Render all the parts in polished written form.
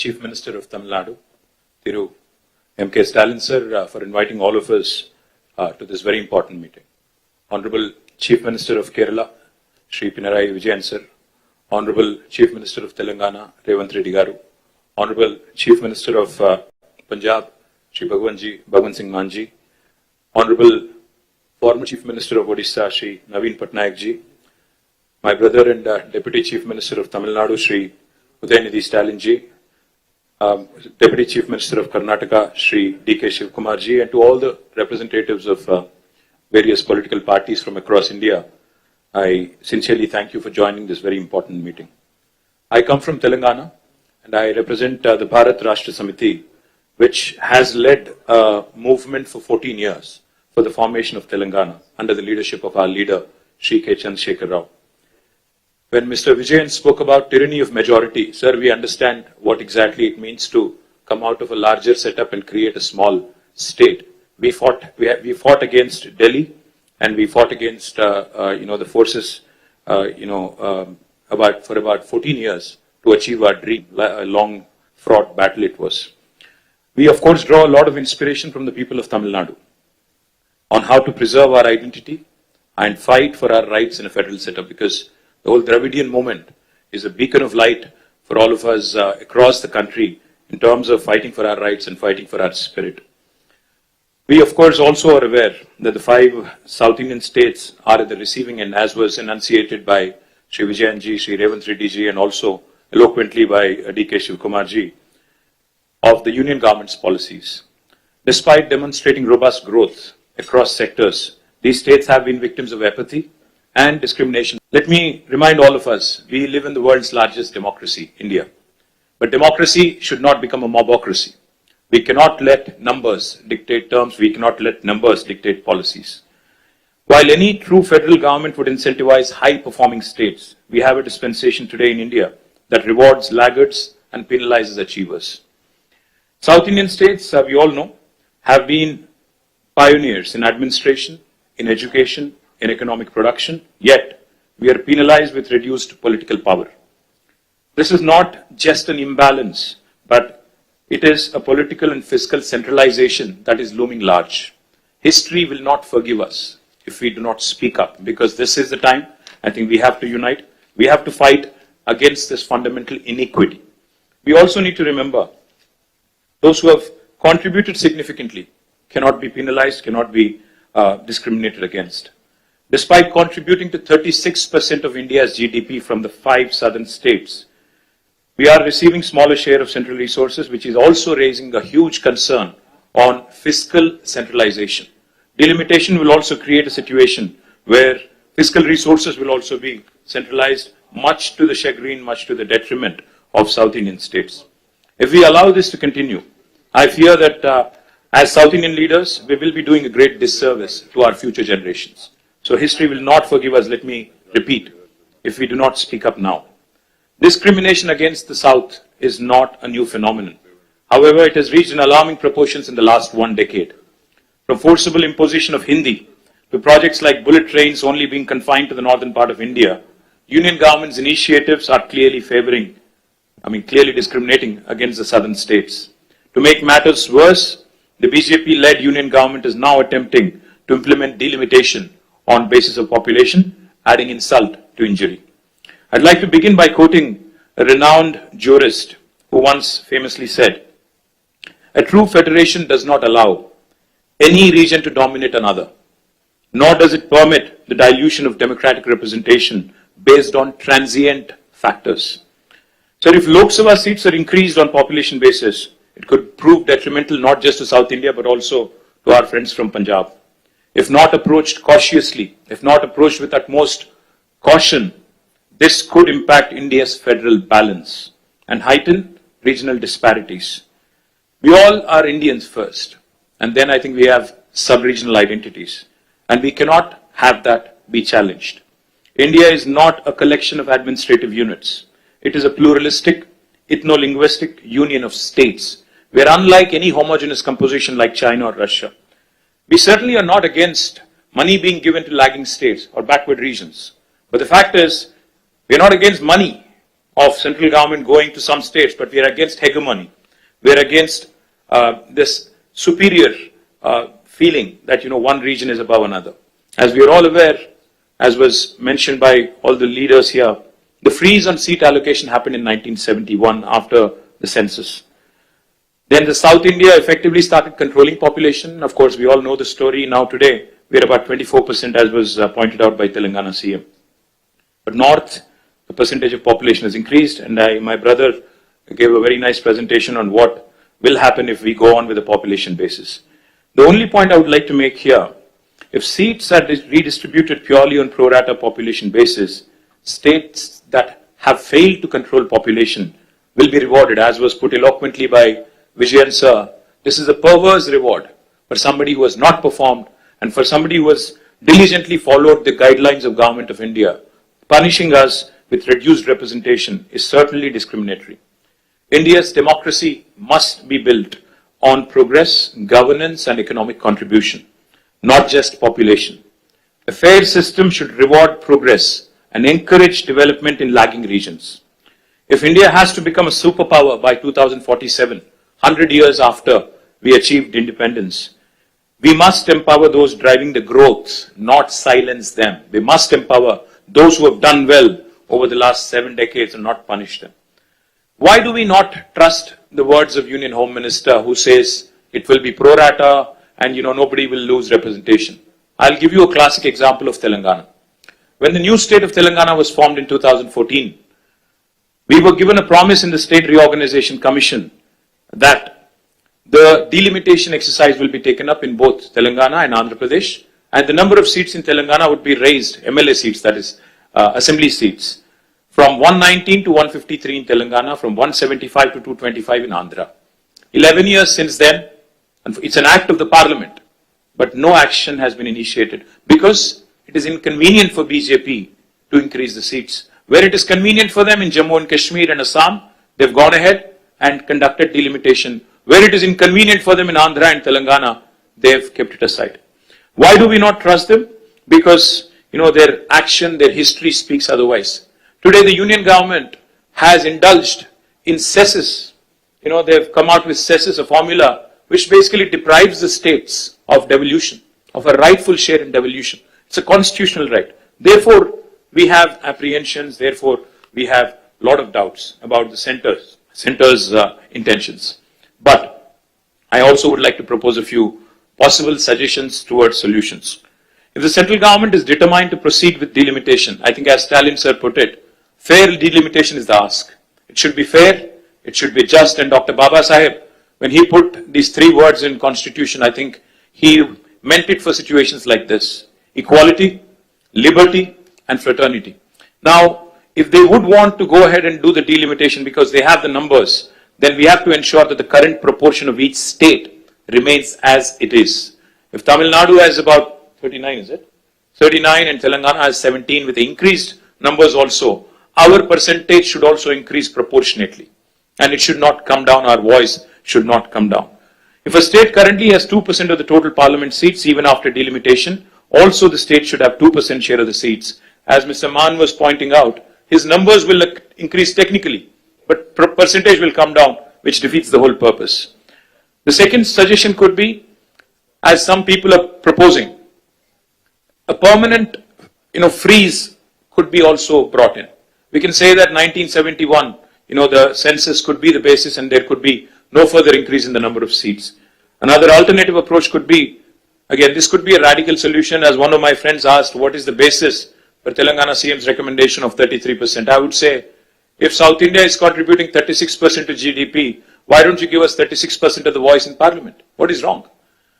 Chief Minister of Tamil Nadu, Thiru M.K. Stalin sir, for inviting all of us to this very important meeting. Honorable Chief Minister of Kerala, Shri Pinarayi Vijayan sir, Honorable Chief Minister of Telangana, Revant Reddy garu, Honorable Chief Minister of Punjab, Shri Bhagwan Singh Manji, Honorable former Chief Minister of Odisha, Shri Naveen Patnaik ji, my brother and Deputy Chief Minister of Tamil Nadu, Shri Udayanidhi Stalin ji, Deputy Chief Minister of Karnataka, Shri D.K. Shivkumar ji, and to all the representatives of various political parties from across India, I sincerely thank you for joining this very important meeting. I come from Telangana and I represent the Bharat Rashtra Samiti, which has led a movement for 14 years for the formation of Telangana under the leadership of our leader, Shri K. Chandrababu Rao. When Mr. Vijayan spoke about tyranny of majority, sir, we understand what exactly it means to come out of a larger setup and create a small state. We fought against Delhi, and we fought against the forces for about 14 years to achieve our dream. A long fraught battle it was. We of course draw a lot of inspiration from the people of Tamil Nadu on how to preserve our identity and fight for our rights in a federal setup, because the whole Dravidian movement is a beacon of light for all of us across the country in terms of fighting for our rights and fighting for our spirit. We of course also are aware that the 5 South Indian states are at the receiving end, as was enunciated by Shri Vijayan ji, Shri Revant Reddy ji, and also eloquently by D.K. Shivkumar ji, of the Union government's policies. Despite demonstrating robust growth across sectors, these states have been victims of apathy and discrimination. Let me remind all of us, we live in the world's largest democracy, India. But democracy should not become a mobocracy. We cannot let numbers dictate terms, we cannot let numbers dictate policies. While any true federal government would incentivize high-performing states, we have a dispensation today in India that rewards laggards and penalizes achievers. South Indian states, we all know, have been pioneers in administration, in education, in economic production, yet we are penalized with reduced political power. This is not just an imbalance, but it is a political and fiscal centralization that is looming large. History will not forgive us if we do not speak up, because this is the time I think we have to unite. We have to fight against this fundamental inequity. We also need to remember those who have contributed significantly cannot be penalized, cannot be discriminated against. Despite contributing to 36% of India's GDP from the 5 southern states, we are receiving smaller share of central resources, which is also raising a huge concern on fiscal centralization. Delimitation will also create a situation where fiscal resources will also be centralized, much to the chagrin, much to the detriment of South Indian states. If we allow this to continue, I fear that as South Indian leaders, we will be doing a great disservice to our future generations. So history will not forgive us, let me repeat, if we do not speak up now. Discrimination against the South is not a new phenomenon. However, it has reached an alarming proportions in the last 1 decade. From forcible imposition of Hindi to projects like bullet trains only being confined to the northern part of India, Union government's initiatives are clearly discriminating against the southern states. To make matters worse, the BJP-led Union government is now attempting to implement delimitation on basis of population, adding insult to injury. I'd like to begin by quoting a renowned jurist who once famously said, "A true federation does not allow any region to dominate another, nor does it permit the dilution of democratic representation based on transient factors." So if Lok Sabha seats are increased on population basis, it could prove detrimental not just to South India but also to our friends from Punjab. If not approached cautiously, if not approached with utmost caution, this could impact India's federal balance and heighten regional disparities. We all are Indians first, and then I think we have sub-regional identities, and we cannot have that be challenged. India is not a collection of administrative units. It is a pluralistic, ethno-linguistic union of states, where unlike any homogeneous composition like China or Russia, we certainly are not against money being given to lagging states or backward regions. But the fact is, we are not against money. of central government going to some states, but we are against hegemony. We are against this superior feeling that, one region is above another. As we are all aware, as was mentioned by all the leaders here, the freeze on seat allocation happened in 1971 after the census. Then the South India effectively started controlling population. Of course, we all know the story. Now today, we are about 24%, as was pointed out by Telangana CM. But North, the percentage of population has increased, and my brother gave a very nice presentation on what will happen if we go on with the population basis. The only point I would like to make here, if seats are redistributed purely on pro rata population basis, states that have failed to control population will be rewarded, as was put eloquently by Vijayan sir. This is a perverse reward for somebody who has not performed and for somebody who has diligently followed the guidelines of Government of India. Punishing us with reduced representation is certainly discriminatory. India's democracy must be built on progress, governance and economic contribution, not just population. A fair system should reward progress and encourage development in lagging regions. If India has to become a superpower by 2047, 100 years after we achieved independence, we must empower those driving the growth, not silence them. We must empower those who have done well over the last 7 decades and not punish them. Why do we not trust the words of Union Home Minister who says it will be pro rata and nobody will lose representation? I'll give you a classic example of Telangana. When the new state of Telangana was formed in 2014, we were given a promise in the State Reorganization Commission that the delimitation exercise will be taken up in both Telangana and Andhra Pradesh, and the number of seats in Telangana would be raised, MLA seats, that is, assembly seats, from 119 to 153 in Telangana, from 175 to 225 in Andhra. 11 years since then, and it's an act of the parliament, but no action has been initiated because it is inconvenient for BJP to increase the seats. Where it is convenient for them in Jammu and Kashmir and Assam, they've gone ahead and conducted delimitation. Where it is inconvenient for them in Andhra and Telangana, they've kept it aside. Why do we not trust them? Because, their action, their history speaks otherwise. Today, the union government has indulged in cesses. They've come out with cesses, a formula which basically deprives the states of devolution, of a rightful share in devolution. It's a constitutional right. Therefore, we have apprehensions. Therefore, we have a lot of doubts about the center's intentions. But I also would like to propose a few possible suggestions towards solutions. If the central government is determined to proceed with delimitation, I think as Stalin sir put it, fair delimitation is the ask. It should be fair, it should be just, and Dr. Baba Saheb, when he put these 3 words in Constitution, I think he meant it for situations like this: equality, liberty, and fraternity. Now, if they would want to go ahead and do the delimitation because they have the numbers, then we have to ensure that the current proportion of each state remains as it is. If Tamil Nadu has about 39, is it? 39 and Telangana has 17 with increased numbers also, our percentage should also increase proportionately. And it should not come down, our voice should not come down. If a state currently has 2% of the total parliament seats, even after delimitation, also the state should have 2% share of the seats. As Mr. Mann was pointing out, his numbers will increase technically, but percentage will come down, which defeats the whole purpose. The second suggestion could be, as some people are proposing, a permanent, freeze could be also brought in. We can say that 1971, the census could be the basis and there could be no further increase in the number of seats. Another alternative approach could be, again, this could be a radical solution. As one of my friends asked, what is the basis for Telangana CM's recommendation of 33%? I would say, if South India is contributing 36% to GDP, why don't you give us 36% of the voice in parliament? What is wrong?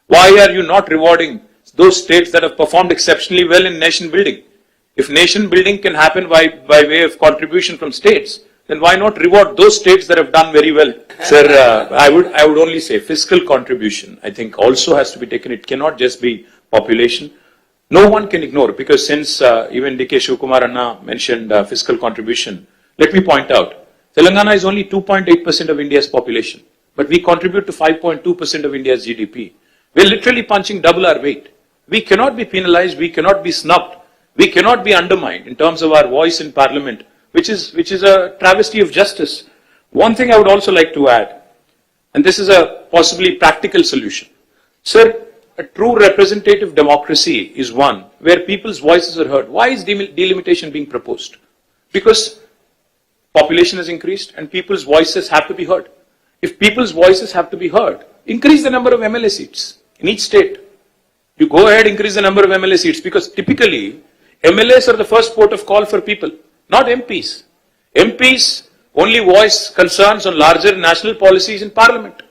Why are you not rewarding those states that have performed exceptionally well in nation building? If nation building can happen by way of contribution from states, then why not reward those states that have done very well? Sir, I would only say fiscal contribution, I think, also has to be taken. It cannot just be population. No one can ignore, because since even D.K. Shivakumar Anna mentioned fiscal contribution, let me point out, Telangana is only 2.8% of India's population, but we contribute to 5.2% of India's GDP. We're literally punching double our weight. We cannot be penalized, we cannot be snubbed, we cannot be undermined in terms of our voice in parliament which is a travesty of justice. One thing I would also like to add, and this is a possibly practical solution. Sir, a true representative democracy is one where people's voices are heard. Why is delimitation being proposed? Because population has increased and people's voices have to be heard. If people's voices have to be heard, increase the number of MLA seats in each state. You go ahead, increase the number of MLA seats, because typically MLAs are the first port of call for people, not MPs. MPs only voice concerns on larger national policies in Parliament.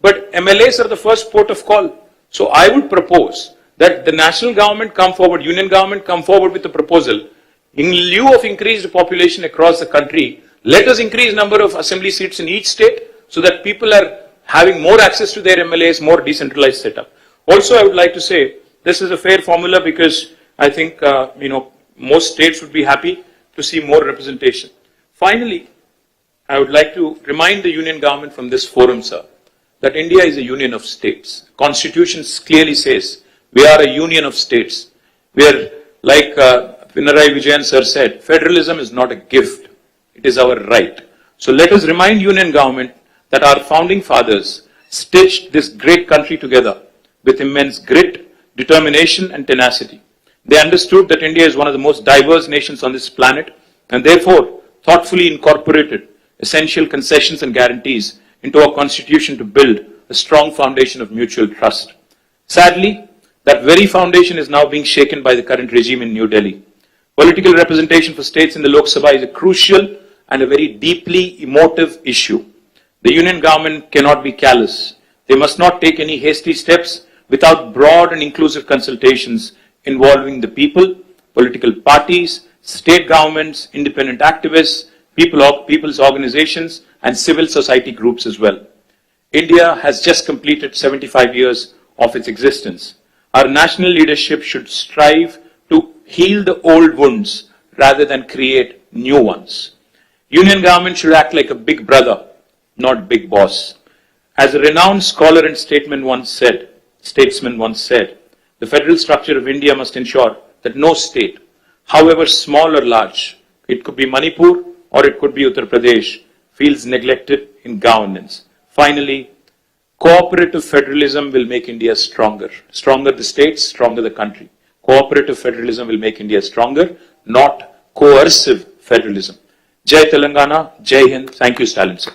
But MLAs are the first port of call. So I would propose that the national government come forward, union government come forward with a proposal. In lieu of increased population across the country, let us increase number of assembly seats in each state so that people are having more access to their MLAs, more decentralized setup. Also, I would like to say this is a fair formula because I think most states would be happy to see more representation. Finally, I would like to remind the union government from this forum, sir, that India is a union of states. Constitution clearly says we are a union of states. We are, like Pinarayi Vijayan sir said, federalism is not a gift, it is our right. So let us remind union government that our founding fathers stitched this great country together with immense grit, determination and tenacity. They understood that India is one of the most diverse nations on this planet and therefore thoughtfully incorporated essential concessions and guarantees into our constitution to build a strong foundation of mutual trust. Sadly, that very foundation is now being shaken by the current regime in New Delhi. Political representation for states in the Lok Sabha is a crucial and a very deeply emotive issue. The union government cannot be callous. They must not take any hasty steps without broad and inclusive consultations involving the people, political parties, state governments, independent activists, people's organizations, and civil society groups as well. India has just completed 75 years of its existence. Our national leadership should strive to heal the old wounds rather than create new ones. Union government should act like a big brother, not big boss. As a renowned scholar and statesman once said, the federal structure of India must ensure that no state, however small or large, it could be Manipur or it could be Uttar Pradesh, feels neglected in governance. Finally, cooperative federalism will make India stronger. Stronger the states, stronger the country. Cooperative federalism will make India stronger, not coercive federalism. Jai Telangana, Jai Hind. Thank you, Stalin sir.